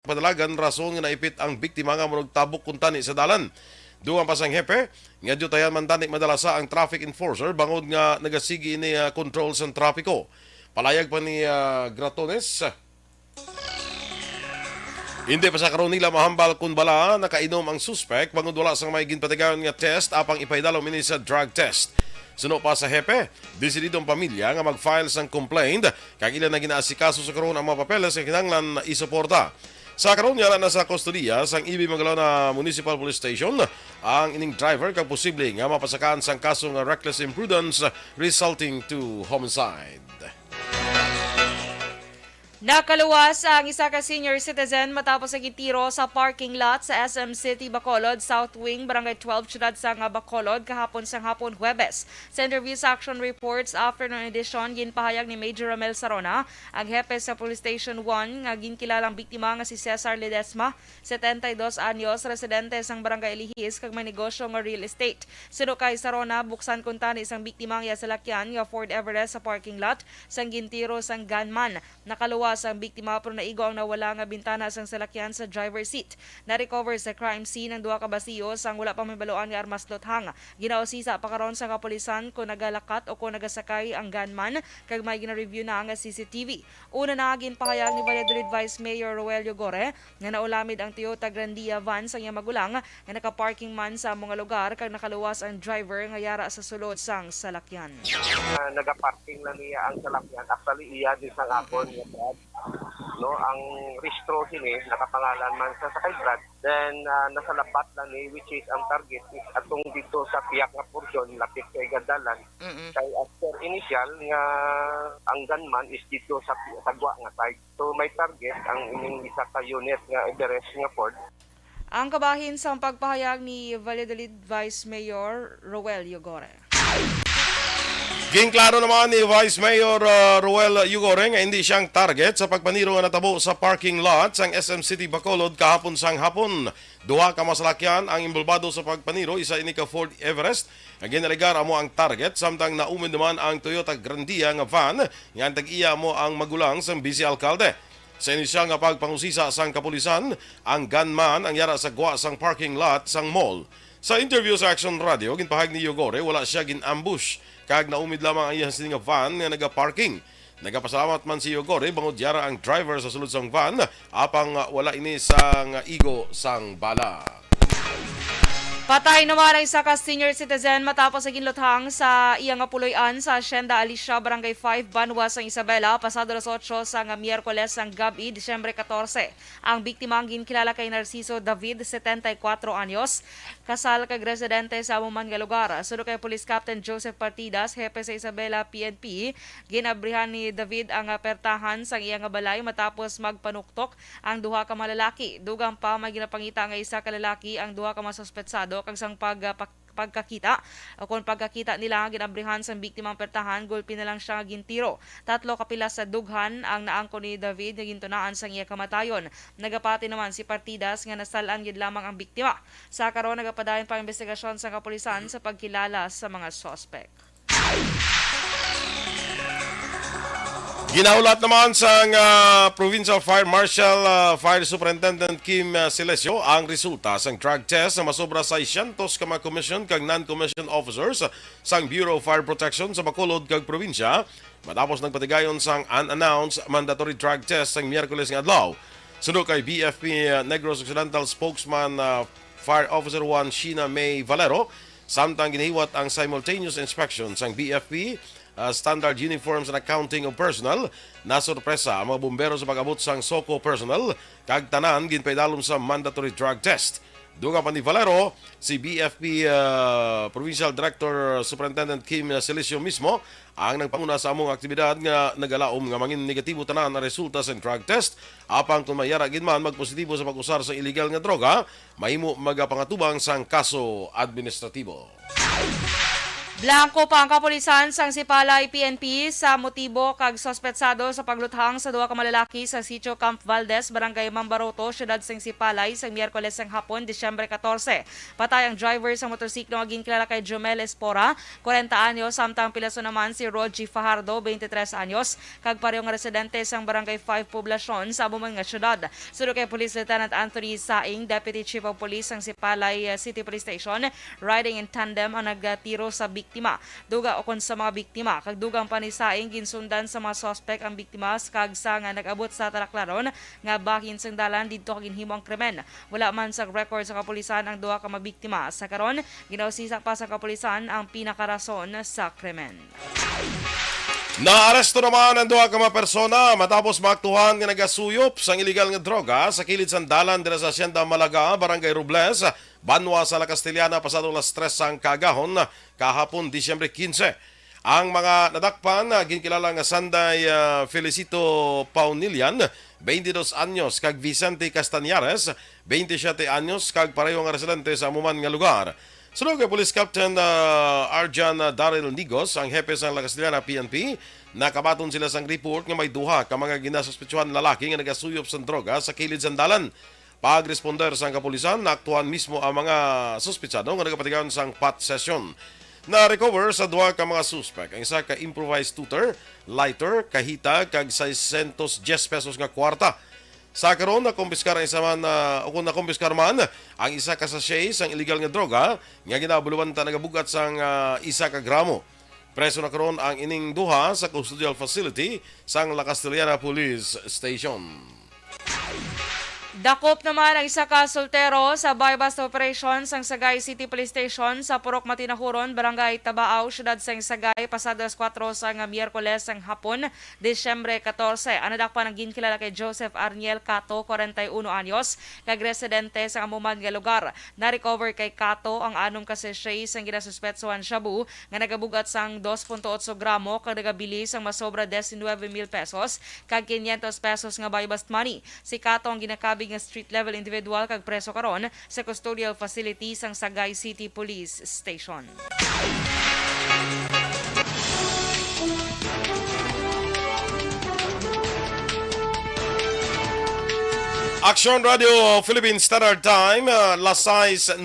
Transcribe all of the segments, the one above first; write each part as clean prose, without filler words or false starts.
Padalagan rason nga naipit ang biktima nga monog tabok kun tani sa dalan. Dugang pasang hepe, nga tayan man tani madalasa ang traffic enforcer bangod nga nagasigi ni control sa trapiko. Palayag pa ni Gratones. Hindi pa sa karon nila mahambal kun bala nakainom ang suspect bangod wala sang may ginpatigayon nga test apang ipaydalaw mini sa drug test. Suno pa sa hepe, desididong pamilya nga mag-file sang complaint kag ilan na ginaasikaso sa karon ang mga papeles nga kinahanglan isuporta. Sa karon niya na sa kustodiya sang Ibi Magalaw na Municipal Police Station ang ining driver kag posible nga mapasakaan sang kaso nga reckless imprudence resulting to homicide. Nakaluwas ang isa ka senior citizen matapos ang gitiro sa parking lot sa SM City, Bacolod, South Wing, Barangay 12, Siyudad sa Bacolod, kahapon sang hapon Huwebes. Sa Interviews Action Reports afternoon edition, ginpahayag ni Major Ramel Sarona, ang hepe sa Police Station 1, nga ginkilalang biktima nga si Cesar Ledesma, 72 anyos, residente sang Barangay Lihis, kag may negosyo nga real estate. Sino kay Sarona, buksan kuntani isang biktima nga salakyan nga Ford Everest sa parking lot, sang gintiro sang gunman. Nakaluwas ang biktima pero naigo ang nawala nga bintana sang salakyan sa driver seat. Na-recover sa crime scene ang duha ka basiyo sang wala pa mabaloan nga armas lothang. Ginausisa pa karon sa kapulisan kung nagalakat o kung nagasakay ang gunman kag may gina-review na ang CCTV. Una na ginpahayag ni Valladolid Vice Mayor Roelio Gore nga naulamid ang Toyota Grandia van sa iyang magulang nga naka-parking man sa mga lugar kag nakaluwas ang driver nga yara sa sulod sang salakyan. Nagaparking lang niya ang salakyan. Actually, iya din sa akon niya, Brad. No, ang restro sini nakapangalan man sa kay Brad. Then nasa lapat lang ni which is ang target is atong dito sa piyak nga porsyon lapit kay Gadalan. Kay after initial nga ang gunman is dito sa sagwa nga side. So may target ang ining isa ka unit nga Everest nga Ford. Ang kabahin sa pagpahayag ni Valladolid Vice Mayor Roelio Gore. Ginklaro naman ni Vice Mayor Roel Yugore nga hindi siyang target sa pagpaniro nga natabo sa parking lot sang SM City Bacolod kahapon sang hapon. Duha ka masalakyan ang imbolbado sa pagpaniro, isa ini ka Ford Everest. Ginaligar mo ang target samtang naumid naman ang Toyota Grandia nga van nga tag-iya mo ang magulang sang Vice Alcalde. Sa inisyal nga pagpangusisa sang kapulisan, ang gunman ang yara sa gwa sang parking lot sang mall. Sa interview sa Action Radio, ginpahayag ni Yugore wala siya gin-ambush kag naumid lamang ang iyang sining van nga naga-parking. Nagapasalamat man si Yugore bangod yara ang driver sa sulod sang van apang wala ini sang igo sang bala. Patay naman ang isa ka senior citizen matapos ang ginluthang sa iyang puloy-an sa Hacienda Alicia, Barangay 5, Banwa, sang Isabela, pasado las 8 sa Miyerkules sang gabi, Disyembre 14. Ang biktima ang ginkilala kay Narciso David, 74 anyos, kasal kag residente sa amuman nga lugar. Suno kay Police Captain Joseph Partidas, hepe sa Isabela PNP, ginabrihan ni David ang pertahan sang iyang balay matapos magpanuktok ang duha ka malalaki. Dugang pa may ginapangita nga isa ka lalaki ang duha ka masuspetsado kag sang pagkakita o kung pagkakita nila ginabrihan sa biktimang pertahan, gulpi na lang siya gintiro. 3 kapilas sa dughan ang naangko ni David nga gintunaan sang iya kamatayon. Nagapati naman si Partidas nga nasalan gid lamang ang biktima. Sa karon nagapadayon pa ang investigasyon sa kapulisan sa pagkilala sa mga suspect. Ginaulat naman sa Provincial Fire Marshal Fire Superintendent Kim Silesio ang resulta sang drug test na masobra sa 600 ka mga commission kag non-commissioned officers sang Bureau of Fire Protection sa Bacolod kag probinsya matapos nagpatigayon sang unannounced mandatory drug test sang Miyerkules nga adlaw. Suno kay BFP Negros Occidental spokesman Fire Officer 1 Sheena May Valero, samtang ginahiwat ang simultaneous inspection sang BFP standard uniforms and accounting of personnel, nasurpresa ang mga bumbero sa pag-abot sang SOCO personnel kag tanan ginpaydalom sa mandatory drug test. Duga pa ni Valero, si BFP Provincial Director Superintendent Kim Silesio mismo ang nagpanguna sa among aktibidad nga nagalaom nga mangin negatibo tanan ang resulta sa drug test apang kung mayara gid man magpositibo sa pag-usar sa illegal nga droga, mahimo magapangatubang sang kaso administratibo. Blanco pa ang kapulisan sang Sipalay PNP sa motibo kag sospetsado sa pagluthang sa duha ka malalaki sa Sitio Camp Valdez, Barangay Mambaroto, siyudad sang Sipalay sa Miyerkules sang hapon, Disyembre 14. Patay ang driver sa motorsiklo nga ginkilala kay Jomel Espora, 40 anyos, samtang pilaso naman si Rogie Fajardo, 23 anyos, kag pareho nga residente sang Barangay 5 poblasyon sa among nga siyudad. Sudo kay Police Lieutenant Anthony Saing, Deputy Chief of Police sang Sipalay City Police Station, riding in tandem ang nagtiro sa biktima. Duga okon sa mga biktima kag dugang panisaing ginsundan sa mga suspect ang biktima kag sa nga nag-abot sa talaklaron nga bahin sang dalan didto kag ginhimo ang krimen. Wala man sa record sa kapulisan ang duha ka mabiktima. Sa karon ginausisa pa sa kapulisan ang pinakarason sa krimen. Naaresto naman ang duha ka mga persona matapos maaktuhan nga nagasuyop sang illegal nga droga sa kilid sang dalan dira sa Hacienda Malaga, Barangay Robles, Banwa sa La Castellana pasado las 3 sang kagahon kahapon Disyembre 15. Ang mga nadakpan ginkilala nga Sanday Felicito Paunilian, 22 anyos, kag Vicente Castañares, 27 anyos, kag pareho nga residente sa amuman nga lugar. Sunod kay Police Captain Arjan Daryl Nigos, ang hepe sa La Castellana PNP, nakabaton sila sang report nga may duha ka mga ginasuspetsuhan lalaki nga nagasuyop sang droga sa kilid sang dalan. Pag-responder sang kapulisan, naaktuhan mismo ang mga suspetsado nga nagapatigayon sang pot session. Na-recover sa duha ka mga suspect ang isa ka improvised tutor, lighter, kahita, kag 610 pesos nga kwarta. Sa karon nakumpiskar ang isa man kung nakumpiskar man ang isa ka sachet sang illegal nga droga nga ginabuluan ta nagabugat sang 1 ka gramo. Preso na karon ang ining duha sa custodial facility sang La Castellana Police Station. Dakop naman ang isa ka soltero sa bypass operation sang Sagay City Police Station sa Purok Matinahuron, Barangay Tabaaw, siyudad sang Sagay, pasado alas 4 sa Miyerkules sang hapon, Disyembre 14. Ang nadakpan ang ginkilala kay Joseph Arniel Cato, 41 anyos, kag residente sa amuman nga lugar. Na-recover kay Cato ang anom ka sachet sang ginasuspetsuhan shabu nga nagabugat sang 2.8 gramo kag nagabili sang masobra 19,000 pesos kag 500 pesos nga buy-bust money. Si Cato ang ginakabig nga street level individual kag preso karon sa custodial facility sang Sagay City Police Station. Action Radio Philippine Standard Time, las 6:09.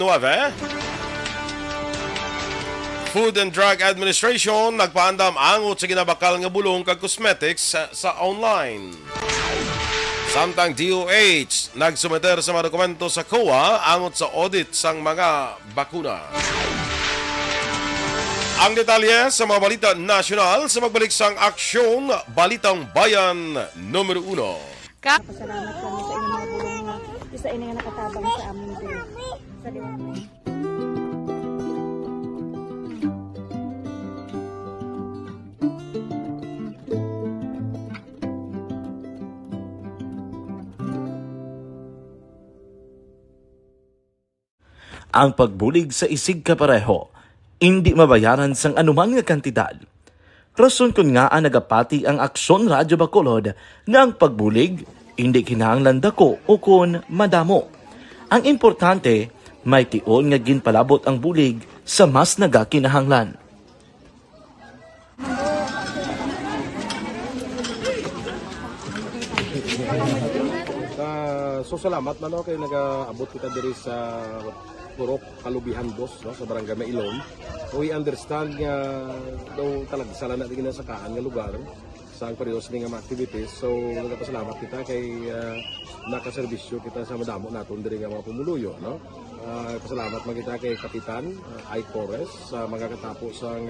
Food and Drug Administration nagpaandam angot sa ginabakal nga bulong kag cosmetics sa online. Samtang DOH nagsumeter sa mga dokumento sa COA angot sa audit sang mga bakuna. Ang detalye sa mga balita nasyonal sa magbalik sang aksyon Balitang Bayan numero 1. Pasalamat kami sa inyong mga bulong nga isa ini nga nakatabang sa amin din. Sa liwanag. Ang pagbulig sa isig kapareho, hindi mabayaran sang anuman nga kantidad. Rason kun nga ang nagapati ang Aksyon Radyo Bacolod nga ang pagbulig, hindi kinahanglan dako o kun madamo. Ang importante, may tion nga ginpalabot ang bulig sa mas nagakinahanglan. So salamat man kay nag-abot kita diri sa Purok Kalubihan Boss no, sa Barangay Mailom. We understand nga daw talaga sala na din sa kaan nga lugar sa periyos nga mga activities. So nagpasalamat kita kay nakaserbisyo kita sa madamo naton diri nga mga pumuluyo no. Pasalamat man kita kay Kapitan I. Torres sa mga katapos sang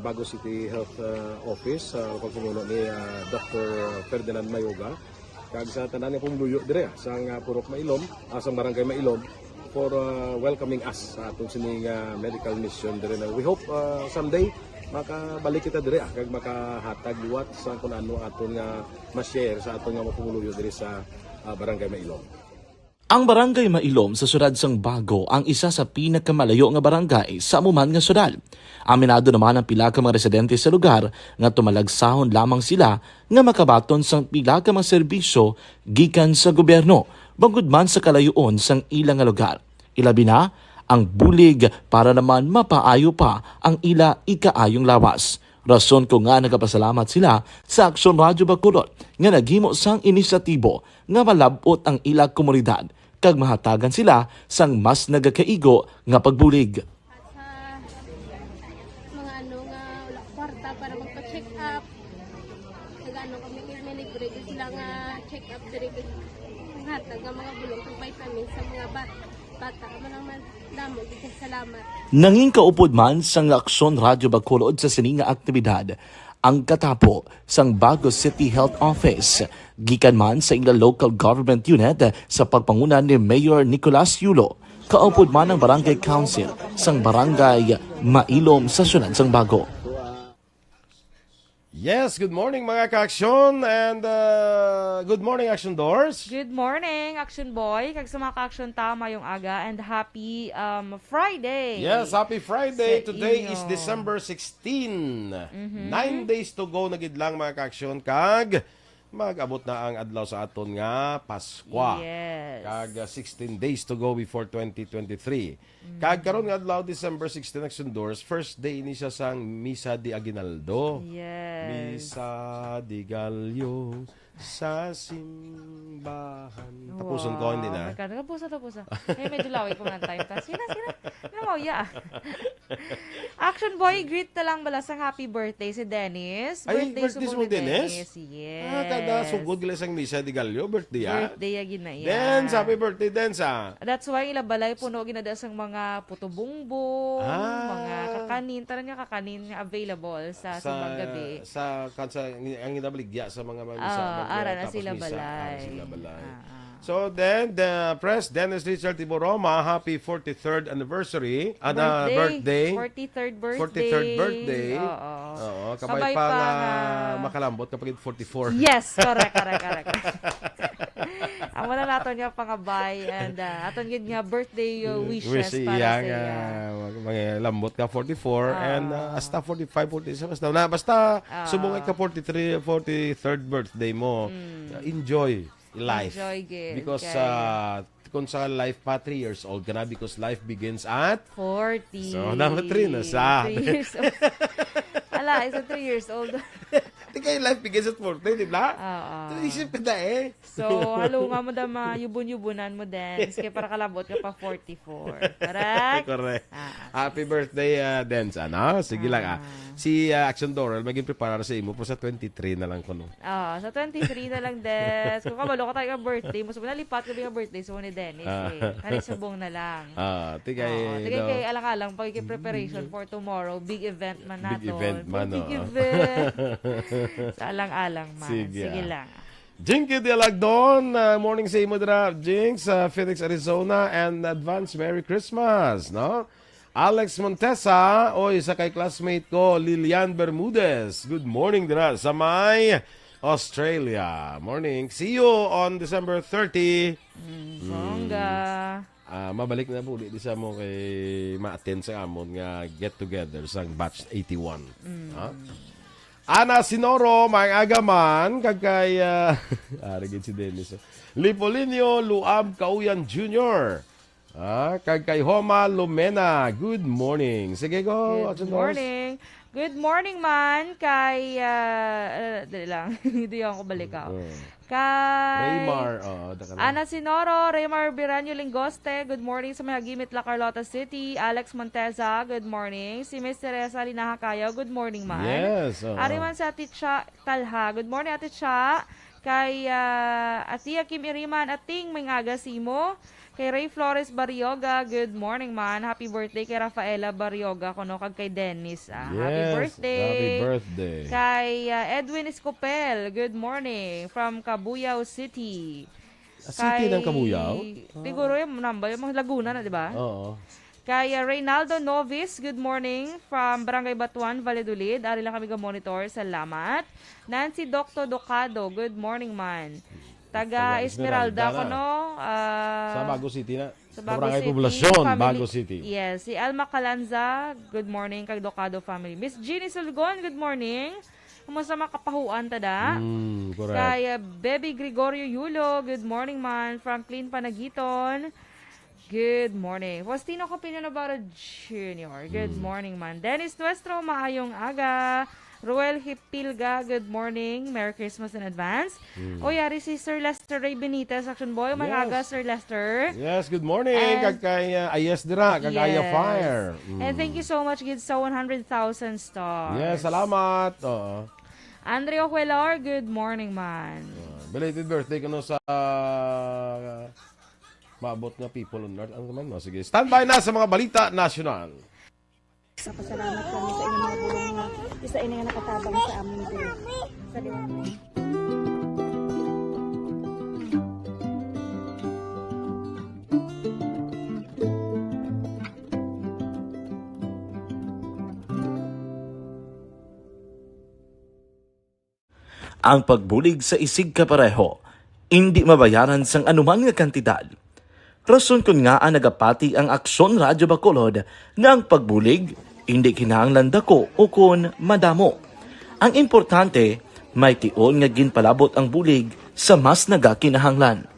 Bago City Health Office sa lokal pumuno ni Dr. Ferdinand Mayoga. Kag sa tanan nga pumuluyo dire sa Purok Mailom, sa Barangay Mailom for welcoming us sa atong sining medical mission dire. We hope someday makabalik kita dire kag makahatag liwat sa kun ano aton nga ma-share sa aton nga mapumuluyo dire sa Barangay Mailom. Ang Barangay Mailom sa siyudad sang Bago ang isa sa pinakamalayo nga barangay sa amuman nga siyudad. Aminado naman ang pila ka mga residente sa lugar nga tumalagsahon lamang sila nga makabaton sang pila ka mga serbisyo gikan sa gobyerno bangod man sa kalayuon sang ilang nga lugar. Ilabi na ang bulig para naman mapaayo pa ang ila ikaayong lawas. Rason ko nga nagapasalamat sila sa Aksyon Radyo Bacolod nga naghimo sang inisyatibo nga malabot ang ila komunidad kag mahatagan sila sang mas nagakaigo nga pagbulig. At sa mga nga wala kwarta para magpa-check up. Nagano kami libre sila nga check up diri hatag nga mga bulong kag vitamins sa mga bata man damo kita salamat. Nanging kaupod man sang Aksyon Radyo Bacolod sa sininga aktibidad ang katapo sang Bagos City Health Office gikan man sa ila local government unit sa pagpanguna ni Mayor Nicolas Yulo. Kaupod man ang Barangay Council sang Barangay Mailom sa syudad sang Bago. Yes, good morning mga ka-aksyon and good morning Action Doors. Good morning, Action Boy. Kag sa mga ka-action tama yung aga and happy Friday. Yes, happy Friday. Sa Today inyo. is December 16. 9 days to go na gid lang mga ka-aksyon kag mag-abot na ang adlaw sa aton nga Paskwa. Yes. Kag 16 days to go before 2023. Kag karon nga adlaw December 16 Action Doors, first day ni siya sang Misa de Aguinaldo. Yes. Misa de Gallo sa simbahan. Tapuson ko hindi na. Tapusa. Eh, medyo laway ko ng time. Sina. Namawya. Action Boy, greet na lang bala sa happy birthday si Dennis. Ay, birthday subo mo, ni Dennis? Yes. Kada sugod gila sang Misa de Gallo, birthday Birthday agin na yan. Dance, happy birthday Dance That's why ilabalay puno ginadaas ang mga putubungbong, mga kakanin, taran nga kakanin nga available sa simbang gabi. Sa ang ginabaligya sa mga misa. Ara na tapos sila misa. balay. Sila balay. So then, the Press Dennis Richard Tiboroma, happy 43rd anniversary. Birthday. 43rd birthday. 43rd birthday. Oo. Oo, Kabay kabay pa pa nga nga- makalambot kapag 44. Yes, correct. Ang wala naton nga pangabay and aton gid nga birthday wishes para iya sa nga, iya. mga lambot ka 44 and hasta 45, 46 basta subong ka 43rd birthday mo. Enjoy life. Enjoy gid. Because Kay- kung sa life pa 3 years old ka na because life begins at 40. So, number 3 na sa. 3 years old. Ala, isa 3 years old. Di kayo life begins at 40, di ba? Oo. Isip ka na eh. So, halo nga mo dama, yubon-yubunan mo dance. Kaya para kalabot ka pa 44. Correct? Correct. Happy birthday, Dance. Ano? Sige lang. Si Action Doral, maging prepare sa imo po sa 23 na lang ko. No? Sa 23 na lang, Des. Kung kabalo ka tayo ka birthday mo, sabi nalipat ka yung birthday sa ni Dennis. Kani subong na lang. Tigay, Tigay kay alakalang pagkiki-preparation for tomorrow. Big event man nato. Big event man, Big no? event. Sa alang-alang man. Sige, Sige lang. Jinky Dialagdon, morning sa imo dira, Jinx, Phoenix, Arizona, and advance Merry Christmas, no? Alex Montesa, oy, sa kay classmate ko, Lilian Bermudez. Good morning dira sa may Australia. Morning. See you on December 30. Bongga. Mabalik na po di sa mo kay ma-attend sa amon nga get-together sa batch 81. Ana Sinoro, mga agaman, kagkay, arigid si Dennis. Lipolinio Luab Kauyan Jr. Kagkay Homa Lumena, good morning. Sige go. Good morning. Good morning man kay dali lang. Hindi ako balik ako. Kay Raymar. Ana Sinoro, Raymar Biranyo Lingoste, good morning sa mga Gimit La Carlota City. Alex Monteza, good morning. Si Miss Teresa Linahakayo, good morning man. Yes. Ari man sa Ate Cha Talha, good morning Ate Cha. Kay Atia Kim Iriman, ating may ngaga simo. Kay Ray Flores Barrioga, good morning man. Happy birthday kay Rafaela Barrioga kuno kag kay Dennis. Happy birthday. Happy birthday. Kay Edwin Escopel, good morning from Cabuyao City. City ng Cabuyao? Siguro yung number, yung mga Laguna na, di ba? Oo. Kay Reynaldo Novis, good morning from Barangay Batuan, Valladolid. Ari lang kami ga-monitor. Salamat. Nancy Docto Docado, good morning man. Taga Esmeralda ko, no? Sa Bago City na. Sa Bago Barangay City. Poblasyon, Family- Bago City. Yes. Si Alma Calanza, good morning kay Docado family. Miss Jeannie Sulgon, good morning. Kumusta mga kapahuan tada? Correct. Kay Baby Gregorio Yulo, good morning man. Franklin Panagiton. Good morning. Faustino Capino Navarro Jr. Good morning, man. Dennis Nuestro, maayong aga. Ruel Hipilga, good morning. Merry Christmas in advance. O yari si Sir Lester Ray Benitez, Action Boy. May Yes. aga, Sir Lester. Yes, good morning. And- Kagkay Ayes dira, kagaya Yes. fire. And thank you so much, Gid, sa 100,000 stars. Yes, salamat. Oo. Andre Ojuelar, good morning, man. Belated birthday ko no sa maabot nga people on earth. Ano naman? No? Sige, standby na sa mga balita national. Pasalamat kami sa inyong mga bulong nga isa ini nga nakatabang sa amin din. Sa liwanag. Ang pagbulig sa isig kapareho, hindi mabayaran sang anuman nga kantidad. Rason kun nga ang nagapati ang Aksyon Radyo Bacolod nga ang pagbulig, hindi kinahanglan dako o kun madamo. Ang importante, may tion nga ginpalabot ang bulig sa mas nagakinahanglan.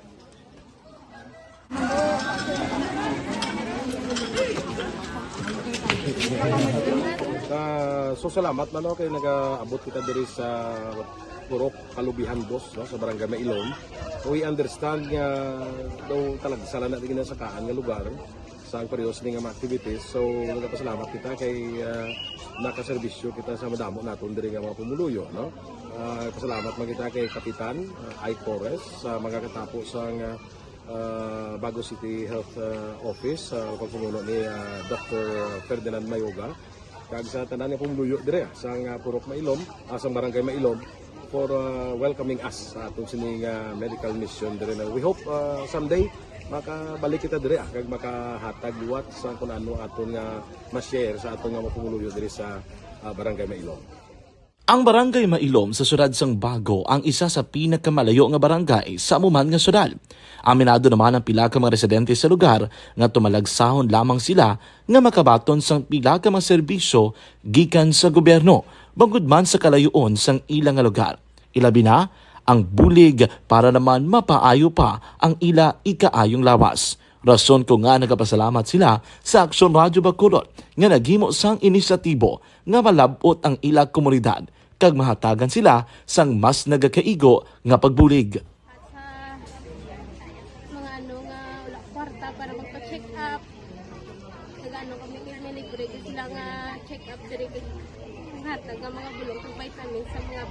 So salamat man kay nagaabot kita diri sa Purok Kalubihan Boss no, sa Barangay Mailon. We understand nga daw talaga sala na din sa kaan nga lugar sa periyos ni nga mga activities. So nagapasalamat kita kay nakaserbisyo kita sa madamo naton diri nga mga pumuluyo no. Pasalamat man kita kay Kapitan I. Torres sa mga katapo sa Bago City Health Office sa pagpumuno ni Dr. Ferdinand Mayoga kag sa tanan nga pumuluyo dire sa Purok Mailom, sa Barangay Mailom for welcoming us sa atong sining medical mission dire na. We hope someday makabalik kita dire kag makahatag liwat sa kun ano aton nga ma-share sa aton nga mapumuluyo dire sa Barangay Mailom. Ang Barangay Mailom sa syudad sang Bago ang isa sa pinakamalayo nga barangay sa amuman nga syudad. Aminado naman ang pila ka mga residente sa lugar nga tumalagsahon lamang sila nga makabaton sang pila ka mga serbisyo gikan sa gobyerno bangod man sa kalayoon sang ilang nga lugar. Ilabi na ang bulig para naman mapaayo pa ang ila ikaayong lawas. Rason ko nga nagapasalamat sila sa Aksyon Radyo Bacolod nga naghimo sang inisyatibo nga malabot ang ila komunidad kag mahatagan sila sang mas nagakaigo nga pagbulig. At sa mga ano nga wala kwarta para magpa-check up. Nagano kami libre kasi sila nga check up diri hatag nga mga bulong ng vitamin sa mga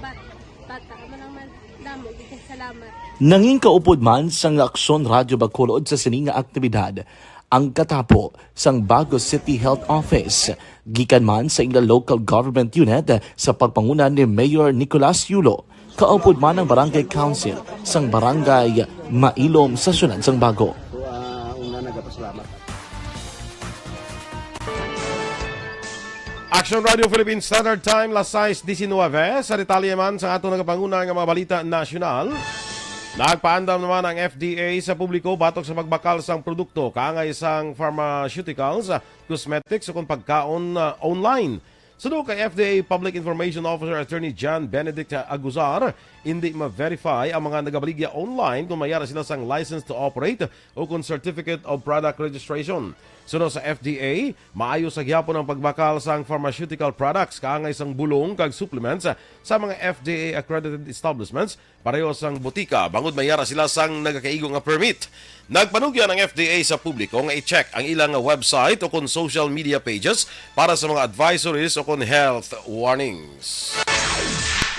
bata man naman damo gid salamat. Nanging kaupod man sang Aksyon Radyo Bacolod sa sining nga aktibidad ang katapo sang Bago City Health Office gikan man sa ilang local government unit sa pagpanguna ni Mayor Nicolas Yulo. Kaupod man ang Barangay Council sang Barangay Mailom sa syudad sang Bago. So una nagapasalamat. Action Radio Philippines Standard Time, las 6:19. Sa detalye man sa ato nagapanguna nga mga balita nasyonal. Nagpaandam naman ang FDA sa publiko batok sa pagbakal sang produkto kaangay sang pharmaceuticals, cosmetics o kung pagkaon online. Sudo kay FDA Public Information Officer Attorney John Benedict Aguzar, hindi ma-verify ang mga nagabaligya online kung mayara sila sang license to operate o kung certificate of product registration. Suno sa FDA, maayo sa gyapon ang pagbakal sang pharmaceutical products kaangay sang bulong kag supplements sa mga FDA accredited establishments pareho sang botika bangod mayara sila sang nagakaigo nga permit. Nagpanugyan ang FDA sa publiko nga i-check ang ilang website o kung social media pages para sa mga advisories o kung health warnings.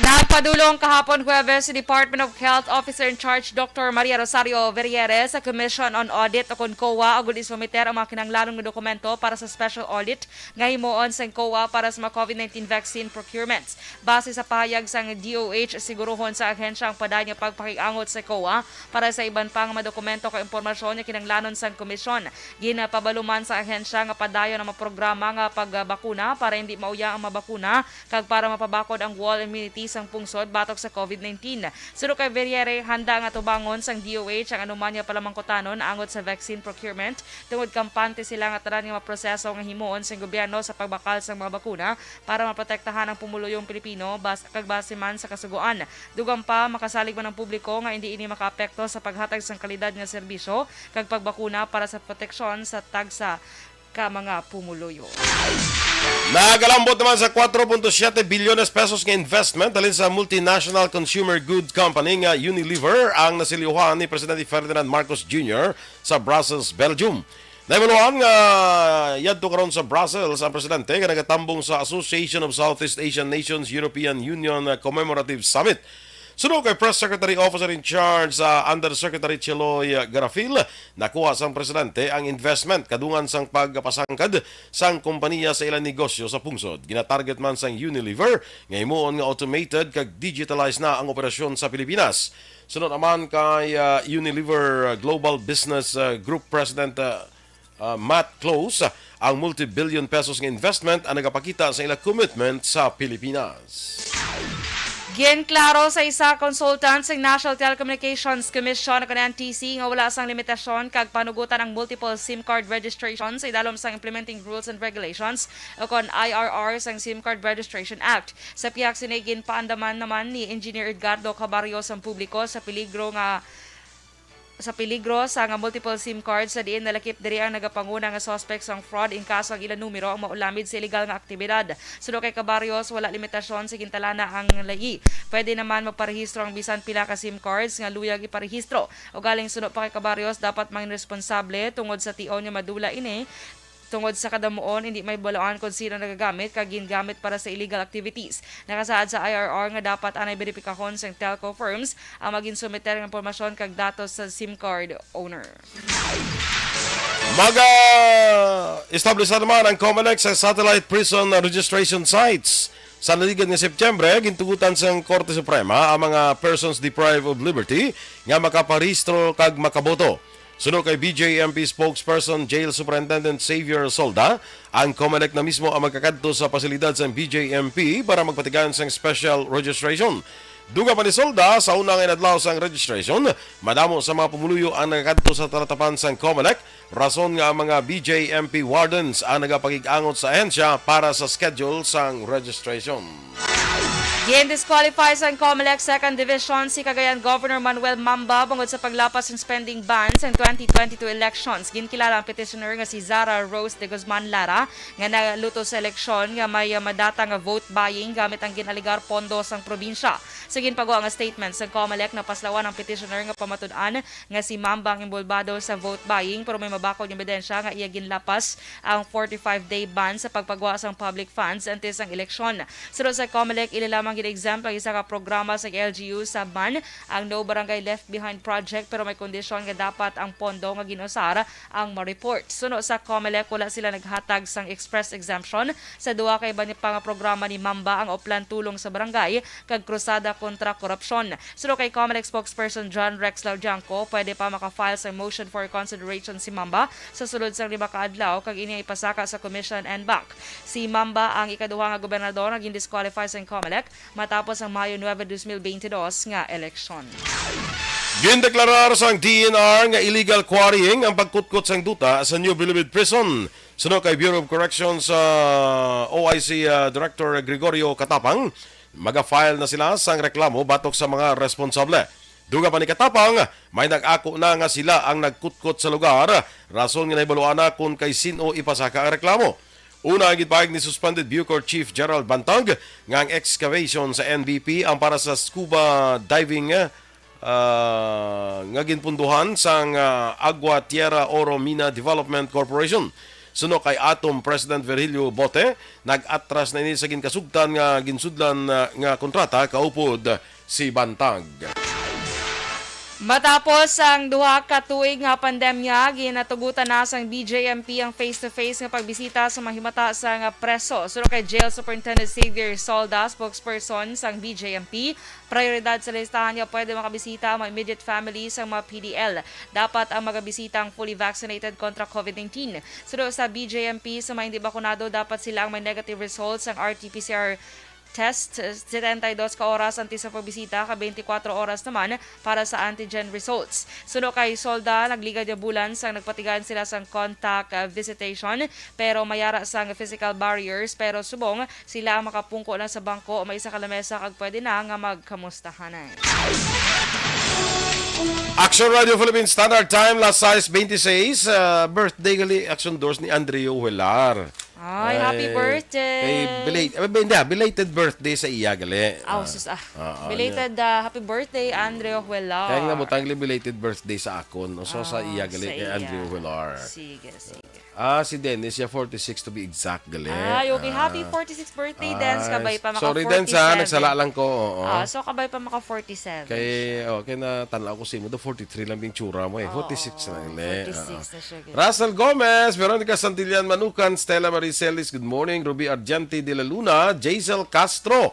Nagpadulong kahapon Huwebes si Department of Health Officer in Charge Dr. Maria Rosario Verieres sa Commission on Audit o COA agud isumiter ang mga kinahanglanong nga dokumento para sa special audit nga himuon sa COA para sa mga COVID-19 vaccine procurements. Base sa pahayag sa DOH, siguruhon sa ahensya ang paday nga pagpakiangot sa COA para sa iban pang mga dokumento o impormasyon nga kinahanglanon sa komisyon. Ginapabaluman sa ahensya nga padayon ang mga programa nga pagbakuna para hindi mauya ang mabakuna kag para mapabakod ang wall immunity sang pungsod batok sa COVID-19. Suno kay Verriere, handa nga tubangon sang DOH ang anumanya palamangkotanon angot sa vaccine procurement tungod kampante sila nga tanan nga maproseso nga himuon sa gobyerno sa pagbakal sang mga bakuna para maprotektahan ang pumuluyong Pilipino kag base man sa kasuguan. Dugang pa makasalig man ang publiko nga hindi ini makaapekto sa paghatag sang kalidad nga serbisyo kag pagbakuna para sa proteksyon sa tagsa ka mga pumuluyo. Nagalambot naman sa 4.7 bilyones pesos nga investment dalhin sa multinational consumer goods company nga Unilever ang nasiliuhan ni Presidente Ferdinand Marcos Jr. sa Brussels, Belgium. Naimaluhan nga yadto karon sa Brussels ang presidente nga nagatambong sa Association of Southeast Asian Nations European Union Commemorative Summit. Sunod kay Press Secretary Officer in Charge sa Undersecretary Cheloy Garafil, nakuha sang presidente ang investment kadungan sang pagpasangkad sang kompanya sa ilang negosyo sa pungsod. Ginatarget man sang Unilever nga himuon nga automated kag digitalized na ang operasyon sa Pilipinas. Sunod naman kay Unilever Global Business Group President Matt Close, ang multi-billion pesos nga investment ang nagapakita sa ilang commitment sa Pilipinas. Ginklaro sa isa consultant sa National Telecommunications Commission o NTC nga wala sang limitasyon kag panugutan ang multiple SIM card registration sa idalom sang Implementing Rules and Regulations o kon IRR sang SIM Card Registration Act. Sa piyak sini ginpaandaman naman ni Engineer Edgardo Cabarrios ang publiko sa peligro sa nga multiple SIM cards sa diin nalakip diri ang nagapanguna nga suspects ang fraud in kaso ang ilang numero ang maulamid sa illegal nga aktibidad. Suno kay Cabarrios, wala limitasyon sa gintalana ang layi. Pwede naman magparehistro ang bisan pila ka SIM cards nga luyag iparehistro. O galing suno pa kay Cabarrios, dapat mangin responsable tungod sa tion nga madula ini. Tungod sa kadamuon, hindi may balaan kung sino nagagamit kag gingamit para sa illegal activities. Nakasaad sa IRR nga dapat anay beripikahon sa telco firms ang maging sumiter ng impormasyon kag datos sa SIM card owner. Establish naman ang COMELEC sa satellite prison registration sites. Sa naligan ng Setyembre, gintugutan sa Korte Suprema ang mga persons deprived of liberty nga makaparehistro kag makaboto. Sunod kay BJMP spokesperson Jail Superintendent Xavier Solda, ang COMELEC na mismo ang magkakadto sa pasilidad sa BJMP para magpatigan sa special registration. Duga pa ni Solda, sa unang inadlaw sang registration, madamo sa mga pumuluyo ang nagkadto sa talatapan sang COMELEC, rason nga ang mga BJMP wardens ang nagapakig-angot sa ahensya para sa schedule sang registration. Disqualify sa COMELEC 2nd Division si Cagayan Governor Manuel Mamba bungod sa paglapas ng spending ban sa 2022 elections. Ginkilala ang petitioner nga si Zara Rose de Guzman Lara nga naluto sa eleksyon nga may madata nga vote buying gamit ang ginaligar pondo sang probinsya. Sa ginpagawa nga statement sa COMELEC na paslawan ang petitioner nga pamatud-an nga si Mamba ang imbolbado sa vote buying pero may mabakaw ng ebidensya nga iya ginlapas ang 45-day ban sa pagpagawa sang public funds antes ang eleksyon. Sunod sa COMELEC, ililamang gin-example ang isa ka programa sa LGU sa ban ang No Barangay Left Behind Project pero may kondisyon nga dapat ang pondo nga ginusara ang ma-report. Sunod sa COMELEC, wala sila naghatag sang express exemption sa duwa kay iba pa nga programa ni Mamba ang Oplan Tulong sa Barangay kag Krusada kontra Korupsyon. Sunod kay COMELEC spokesperson John Rex Laudianco, pwede pa makafile sa motion for consideration si Mamba sa sulod sang 5 ka adlaw kag ini ipasaka sa Commission and Bank. Si Mamba ang ikaduha nga gobernador nga gindisqualify sa COMELEC matapos ang Mayo 9, 2022 nga eleksyon. Gindeklarar sang DNR nga illegal quarrying ang pagkutkot sang duta sa New Bilibid Prison. Sunod kay Bureau of Corrections OIC Director Gregorio Katapang, maga-file na sila sang reklamo batok sa mga responsable. Duga pa ni Katapang, may nag-ako na nga sila ang nagkutkot sa lugar, rason nga naibaluan na kung kay sino ipasaka ang reklamo. Una ang gitpahig ni Suspended Bucor Chief Gerald Bantag nga ang excavation sa NBP ang para sa scuba diving nga ginpunduhan sang Agua Tierra Oro Mina Development Corporation. Suno kay Atom President Virgilio Bote, nag-atras na ini sa ginkasugtan nga ginsudlan nga kontrata kaupod si Bantag. Matapos ang duha ka tuig nga pandemya, ginatugutan na sang BJMP ang face-to-face nga pagbisita sa mahimata sa nga preso. Sunod kay Jail Superintendent Xavier Solda, spokesperson sang BJMP, prioridad sa listahan niya pwede makabisita ang mga immediate families ang mga PDL. Dapat ang magabisita ang fully vaccinated kontra COVID-19. Sunod sa BJMP, sa mga hindi bakunado, dapat sila ang may negative results ang RT-PCR test, 72 ka oras antes sa pagbisita, ka 24 oras naman para sa antigen results. Suno kay Solda, nagligad ya bulan sang nagpatigan sila sang contact visitation pero mayara sang physical barriers pero subong sila ang makapungko lang sa bangko o may isa ka lamesa kag pwede na nga magkamustahanan. Action Radio Philippines Standard Time, last size 26. Birthday gali Action Doors ni Andrea Huelar. Ay, happy birthday! Belated birthday sa iya gali. Sus. Belated happy birthday, Andrea Huelar. Kaya nga mo tangli belated birthday sa akon. So sa iya gali sa kay iya. Andrea Huelar. Sige. Si Dennis, siya 46 to be exact gali. Ay, okay. Happy 46th birthday, Dance. Kabay pa maka 47. Sorry, Dance, ha. Nagsala lang ko. Oo. So, kabay pa maka 47. Kay na tanaw ko si mo, 43 lang yung tsura mo eh. 46 na gali. 46 na siya. Russell Gomez, Veronica Santillan Manukan, Stella Maricelis, good morning. Ruby Argenti de la Luna, Jaisel Castro,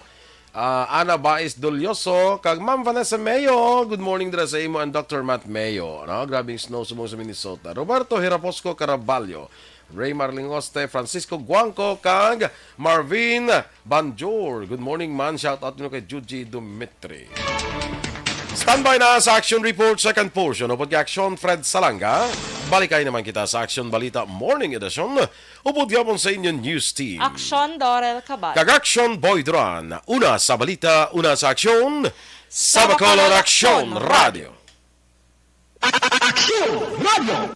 Ana Baez Dolioso, kag Ma'am Vanessa Mayo, good morning dira sa imo and Dr. Matt Mayo. No? Grabing snow sumong sa Minnesota. Roberto Hiraposco Caraballo, Ray Marlingoste, Francisco Guanco, kag Marvin Banjor. Good morning man, shout out nyo kay Juji Dumitri. Standby na sa Action Report, second portion o pag-action Fred Salanga. Balikay naman kita sa Action Balita Morning Edition. Upod yapon sa inyong news team. Action Dorel Cabal. Kag-Action Boy Duran. Una sa balita, una sa aksyon. Sa Bacolod Action Radio.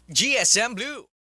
GSM Blue.